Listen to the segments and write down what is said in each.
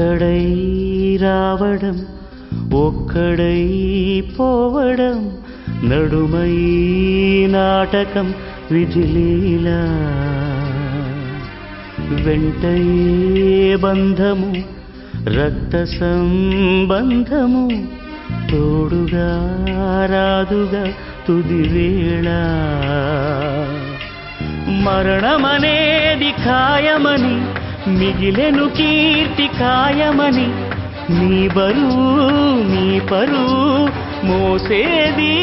ఒక్కడై రావడం ఒక్కడై పోవడం నడుమై నాటకం విధిలీలా వెంటయే బంధము రక్త సంబంధము తోడుగా రాదుగా తుది వేళ మరణమనేది ఖాయమని మిగిలెను కీర్తి కాయమని నీ బరువు నీ పరువు మోసేది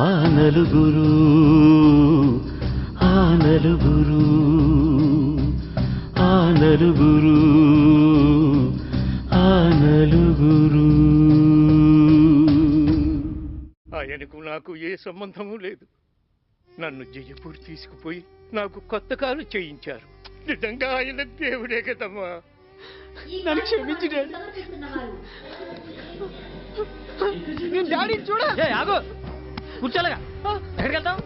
ఆ నలుగురు ఆ నలుగురు ఆ నలుగురు ఆ నలుగురు. ఆయనకు నాకు ఏ సంబంధము లేదు. నన్ను జయపూర్ తీసుకుపోయి నాకు కొత్త కారు చేయించారు. నిజంగా ఆయన దేవుడే కదమ్మా. నన్ను క్షమించు డాడీ. నేను డాడీని చూడ. ఆగు, కూర్చోలేగా. ఎక్కడికి వెళ్తావు?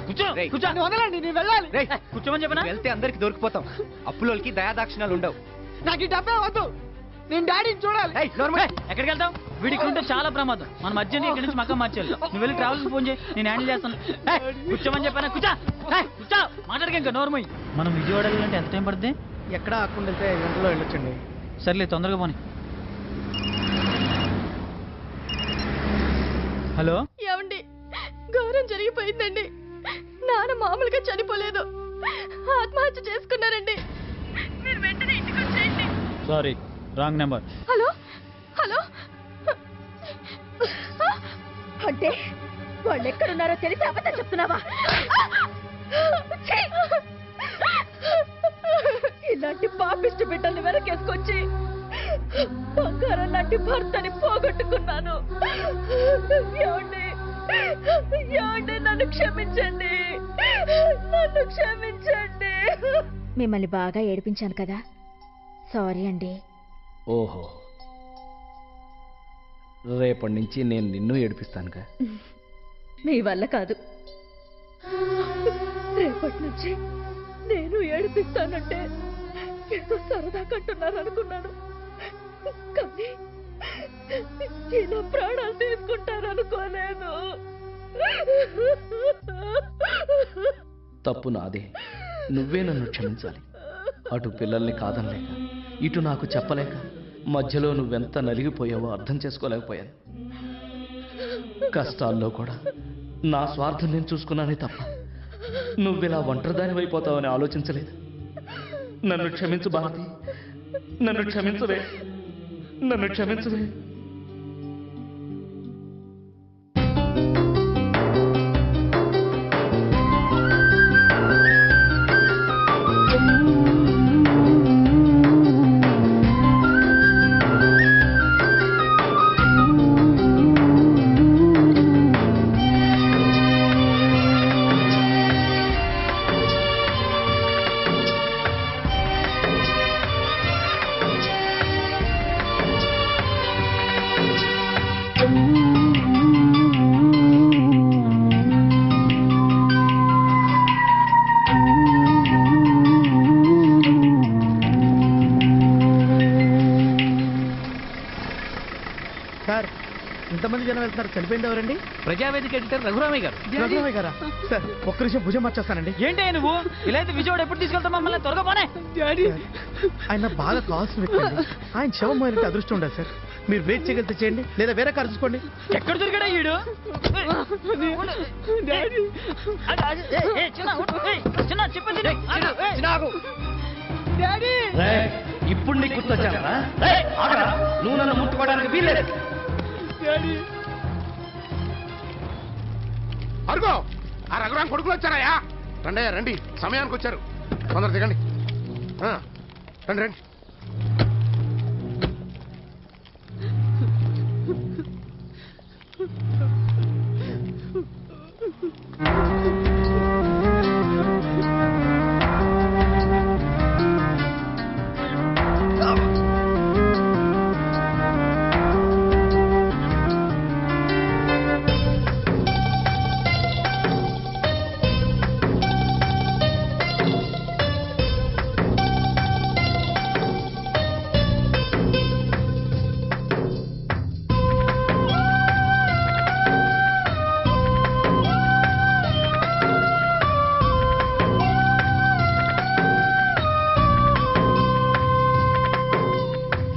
కూర్చో కూర్చో. వదలండి, నేను వెళ్ళాలి. కూర్చోమని చెప్పనా? వెళ్తే అందరికి దొరికిపోతాం. అప్పులోకి దయాదాక్షిణాలు ఉండవు. నాకు ఈ డబ్బే వద్దు. నేను డాడీని చూడాలి. ఎక్కడికి వెళ్తావు? వీడికి ఉంటే చాలా ప్రమాదం. మనం అర్జెంట్ ఇక్కడి నుంచి మక్క మార్చాలి. నువ్వు వెళ్ళి ట్రావెల్స్ ఫోన్ చేయి, నేను హ్యాండిల్ చేస్తాను. కూర్చోమని చెప్పాను. కూర్చో కూర్చో. మాట్లాడక ఇంకా నోర్మోయ్. మనం విజయవాడ వెళ్ళాలంటే ఎంత టైం పడుతుంది? ఎక్కడ ఆకుండా వెళ్తే 5 గంటల్లో వెళ్ళొచ్చండి. సర్లే, తొందరగా పోనీ. హలో, ఏమండి, ఘోరం జరిగిపోయిందండి. నాన్న మామూలుగా చనిపోలేదు, ఆత్మహత్య చేసుకున్నారండి. మీరు వెంటనే ఇంటికి వచ్చేయండి. Sorry, wrong number. Hello hello. అంటే వాళ్ళు ఎక్కడున్నారో తెలిసి అబద్ధం చెప్తున్నావా? ఇలాంటి పాపిష్టి బిడ్డల్ని వెనకేసుకొచ్చి బంగారం లాంటి భర్తని పోగొట్టుకున్నాను. ఏమండి, ఏమండి, నన్ను క్షమించండి, నన్ను క్షమించండి. మిమ్మల్ని బాగా ఏడిపించాను కదా, సారీ అండి. ఓహో, రేపటి నుంచి నేను నిన్ను ఏడిపిస్తానుగా. మీ వల్ల కాదు. రేపటి నుంచి నేను ఏడిపిస్తానంటే ఏదో సరదా కంటున్నారు అనుకున్నాను, కానీ ఇలా ప్రాణాలు తీసుకుంటారు అనుకోలేదు. తప్పు నాదే. నువ్వే నన్ను క్షమించాలి. అటు పిల్లల్ని కాదనలేక, ఇటు నాకు చెప్పలేక, మధ్యలో నువ్వెంత నలిగిపోయావో అర్థం చేసుకోలేకపోయాను. కష్టాల్లో కూడా నా స్వార్థం నేను చూసుకున్నానే తప్ప నువ్విలా ఒంటరిదానివైపోతావని ఆలోచించలేదు. నన్ను క్షమించు భారతి, నన్ను క్షమించవే, నన్ను క్షమించవే. సార్, ఇంతమంది జనం వెళ్తున్నారు, చనిపోయింది ఎవరండి? ప్రజావేదిక ఎడిటర్ రఘురామయ్య గారు. రఘురామయ్య గారా? సార్, ఒక్క నిమిషం భుజం మార్చేస్తానండి. ఏంటి నువ్వు ఇలా అయితే విజయవాడ ఎప్పుడు తీసుకెళ్తావు మమ్మల్ని? త్వరగా పోనే. ఆయన బాగా కావాల్సిన వ్యక్తి అండి. ఆయన శవం పోయినట్టు అదృష్టం ఉండదు సార్. మీరు వెయిట్ చేయగలిగితే చేయండి, లేదా వేరే కారు చూసుకోండి. ఎక్కడ దొరికాడా ఈడు? ఇప్పుడు నీకు గుర్తొచ్చావా? నువ్వు నన్ను ముట్టుకోవడానికి వీల్లేదు. అరుగో, ఆ రఘురాం కొడుకులు వచ్చారాయా? రండి రండి, సమయానికి వచ్చారు. తొందర దిగండి. రండి రండి.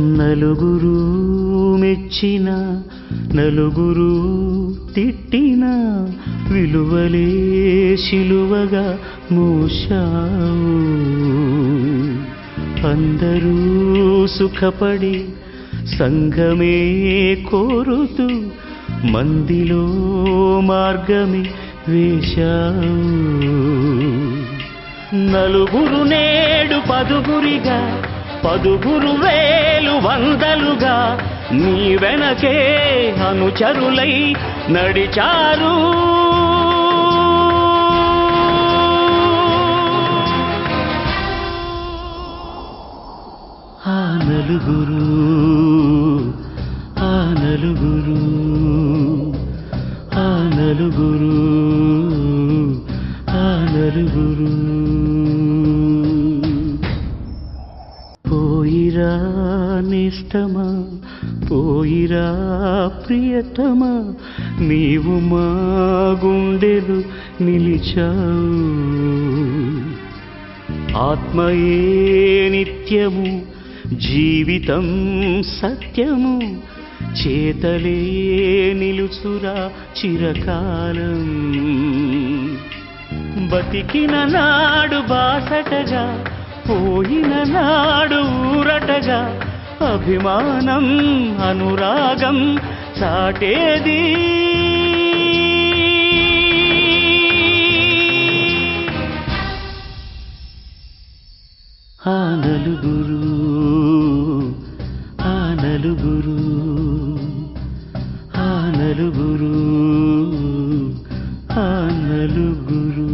నలుగురు మెచ్చిన నలుగురు తిట్టిన విలువలే శిలువగా మోశావు. అందరూ సుఖపడి సంఘమే కోరుతూ మందిలో మార్గమే వేశావు. నలుగురు నేడు పదుగురిగా, పదుగురు వేలు వందలుగా నీ వెనకే అనుచరులై నడిచారు. ఆ నలుగురు, ఆ నలుగురు, ఆ నలుగురు, ఆ నలుగురు. పోయిరా నిష్టమా, పోయిరా ప్రియతమా, నీవు మా గుండెలు నిలిచావు. ఆత్మయే నిత్యము, జీవితం సత్యము, చేతలే నిలుచురా చిరకాలం. బతికిన నాడు బాసటగా, పోయిన నాడు ఊరటగా, అభిమానం అనురాగం చాటేది. ఆ నలుగురు, ఆ నలుగురు, ఆ నలుగురు, ఆ నలుగురు.